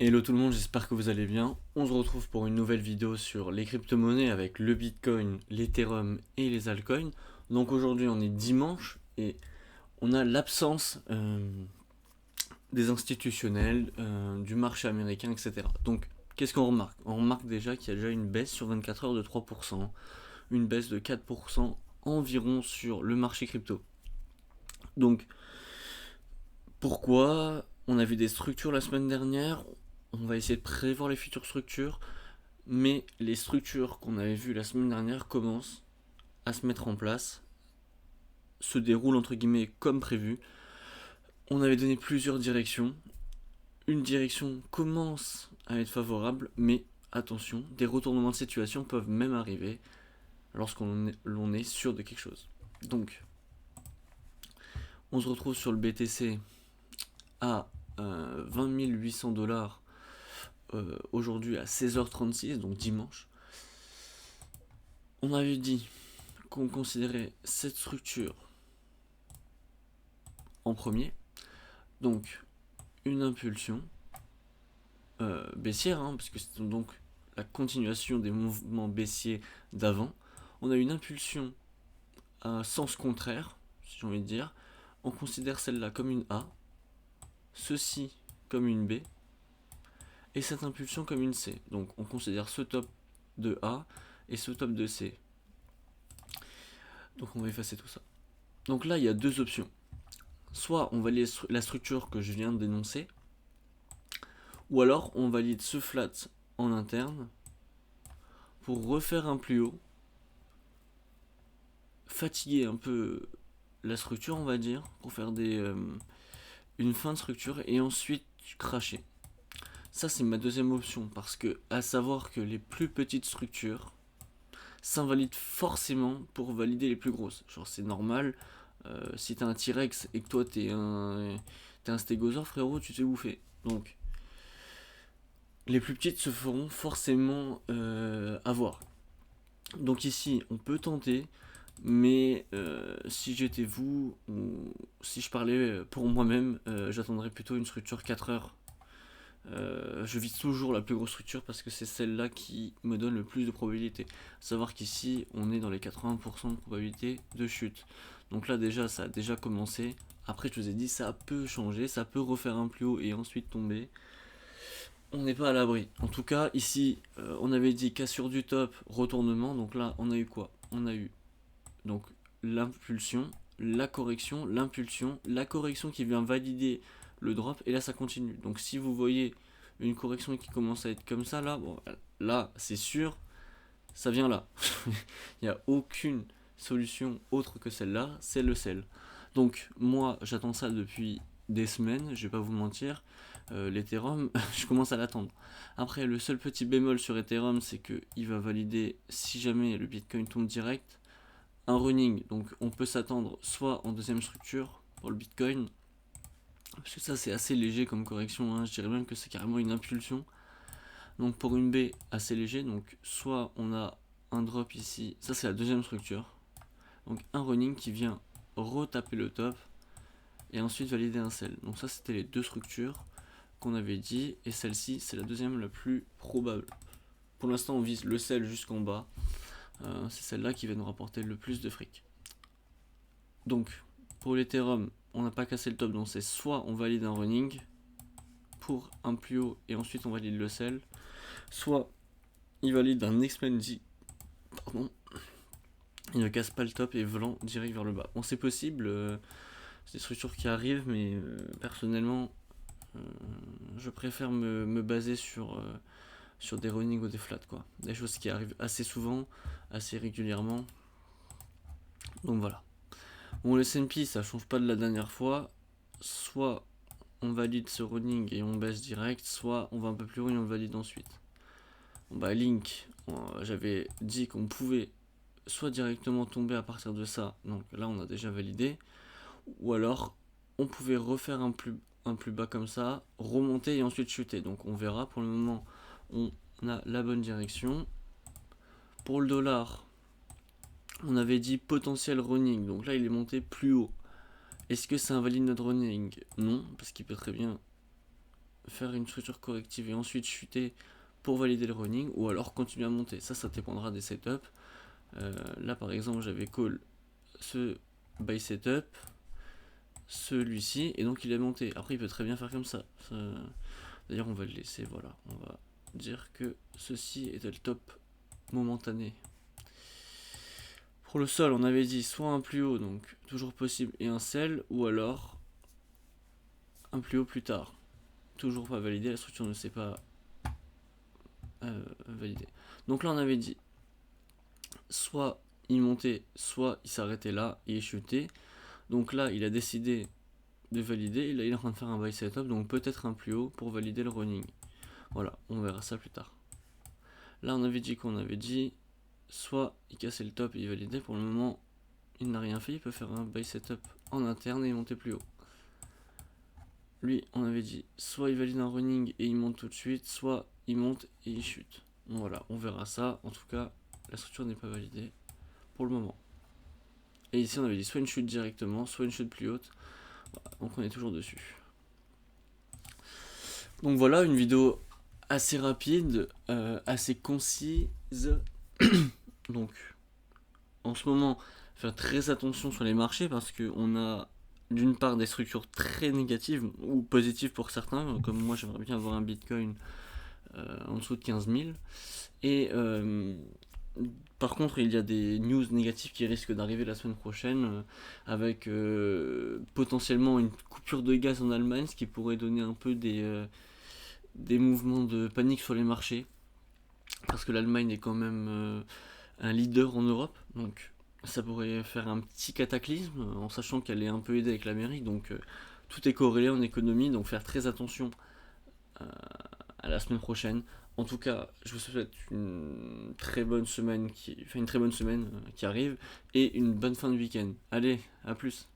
Hello tout le monde, j'espère que vous allez bien. On se retrouve pour une nouvelle vidéo sur les crypto-monnaies avec le Bitcoin, l'Ethereum et les altcoins. Donc aujourd'hui on est dimanche et on a l'absence des institutionnels, du marché américain, etc. Donc qu'est-ce qu'on remarque? On remarque déjà qu'il y a déjà une baisse sur 24 heures de 3%, une baisse de 4% environ sur le marché crypto. Donc pourquoi? On a vu des structures la semaine dernière, on va essayer de prévoir les futures structures. Mais les structures qu'on avait vues la semaine dernière commencent à se mettre en place, se déroulent entre guillemets comme prévu. On avait donné plusieurs directions. Une direction commence à être favorable, mais attention, des retournements de situation peuvent même arriver lorsqu'on est sûr de quelque chose. Donc, on se retrouve sur le BTC à 20 800 dollars aujourd'hui à 16h36, donc dimanche. On avait dit qu'on considérait cette structure en premier, donc une impulsion baissière, hein, parce que c'est donc la continuation des mouvements baissiers d'avant. On a une impulsion à sens contraire, si j'ai envie de dire. On considère celle-là comme une A, ceci comme une B, et cette impulsion comme une C. Donc on considère ce top de A et ce top de C. Donc on va effacer tout ça. Donc là, il y a deux options. Soit on valide la structure que je viens de dénoncer, ou alors on valide ce flat en interne pour refaire un plus haut, fatiguer un peu la structure, on va dire, pour faire une fin de structure et ensuite cracher. Ça, c'est ma deuxième option parce que, à savoir que les plus petites structures s'invalident forcément pour valider les plus grosses. Genre, c'est normal, si t'as un T-Rex et que toi t'es un stégosaure, frérot, tu t'es bouffé. Donc, les plus petites se feront forcément avoir. Donc ici, on peut tenter, mais si j'étais vous, ou si je parlais pour moi-même, j'attendrais plutôt une structure 4 heures. Je vise toujours la plus grosse structure parce que c'est celle-là qui me donne le plus de probabilité. Savoir qu'ici, on est dans les 80% de probabilité de chute. Donc là, déjà, ça a déjà commencé. Après, je vous ai dit, ça peut changer, ça peut refaire un plus haut et ensuite tomber. On n'est pas à l'abri. En tout cas, ici, on avait dit cassure du top, retournement. Donc là, on a eu quoi? On a eu donc l'impulsion, l'impulsion, la correction qui vient valider le drop, et là ça continue. Donc si vous voyez une correction qui commence à être comme ça, là, bon, là c'est sûr, ça vient là. Il n'y a aucune solution autre que celle-là, c'est le sel. Donc moi j'attends ça depuis des semaines, je vais pas vous mentir. L'Ethereum, je commence à l'attendre. Après, le seul petit bémol sur Ethereum, c'est qu'il va valider, si jamais le Bitcoin tombe direct, un running. Donc on peut s'attendre soit en deuxième structure pour le Bitcoin, parce que ça c'est assez léger comme correction, hein. Je dirais même que c'est carrément une impulsion. Donc pour une B assez léger, donc soit on a un drop ici, ça c'est la deuxième structure, donc un running qui vient retaper le top et ensuite valider un sell. Donc ça c'était les deux structures qu'on avait dit, et celle-ci c'est la deuxième la plus probable. Pour l'instant on vise le sell jusqu'en bas, c'est celle-là qui va nous rapporter le plus de fric. Donc, pour l'Ethereum, on n'a pas cassé le top, donc c'est soit on valide un running pour un plus haut et ensuite on valide le sell, soit il valide un expandy, pardon, il ne casse pas le top et volant direct vers le bas. Bon, c'est possible, c'est des structures qui arrivent, mais personnellement, euh, je préfère me baser sur des runnings ou des flats, quoi. Des choses qui arrivent assez souvent, assez régulièrement. Donc voilà. Bon, le S&P, ça change pas de la dernière fois. Soit on valide ce running et on baisse direct, soit on va un peu plus haut et on le valide ensuite. Bon bah Link, j'avais dit qu'on pouvait soit directement tomber à partir de ça, donc là on a déjà validé, ou alors on pouvait refaire un plus bas comme ça, remonter et ensuite chuter. Donc on verra, pour le moment on a la bonne direction. Pour le dollar, on avait dit potentiel running, donc là il est monté plus haut. Est-ce que ça invalide notre running? Non, parce qu'il peut très bien faire une structure corrective et ensuite chuter pour valider le running, ou alors continuer à monter. Ça dépendra des setups. Là par exemple j'avais call ce buy setup, celui-ci, et donc il est monté. Après il peut très bien faire comme ça. D'ailleurs on va le laisser, voilà. On va dire que ceci était le top momentané. Pour le sol on avait dit soit un plus haut, donc toujours possible, et un sell, ou alors un plus haut plus tard. Toujours pas validé, la structure ne s'est pas validée. Donc là on avait dit soit il montait, soit il s'arrêtait là et il chutait. Donc là il a décidé de valider, et là il est en train de faire un buy setup, donc peut-être un plus haut pour valider le running. Voilà, on verra ça plus tard. Là on avait dit qu'on avait dit soit il cassait le top et il validait. Pour le moment il n'a rien fait, il peut faire un buy setup en interne et monter plus haut. Lui on avait dit soit il valide un running et il monte tout de suite, soit il monte et il chute. Bon, voilà, on verra ça. En tout cas la structure n'est pas validée pour le moment. Et ici on avait dit soit une chute directement, soit une chute plus haute. Voilà, donc on est toujours dessus. Donc voilà, une vidéo assez rapide, assez concise. Donc en ce moment, faire très attention sur les marchés parce qu'on a d'une part des structures très négatives ou positives pour certains, comme moi j'aimerais bien avoir un bitcoin en dessous de 15 000. Et par contre, il y a des news négatives qui risquent d'arriver la semaine prochaine avec potentiellement une coupure de gaz en Allemagne, ce qui pourrait donner un peu des mouvements de panique sur les marchés. Parce que l'Allemagne est quand même un leader en Europe, donc ça pourrait faire un petit cataclysme en sachant qu'elle est un peu aidée avec l'Amérique, donc tout est corrélé en économie, donc faire très attention à la semaine prochaine. En tout cas, je vous souhaite une très bonne semaine qui arrive et une bonne fin de week-end. Allez, à plus.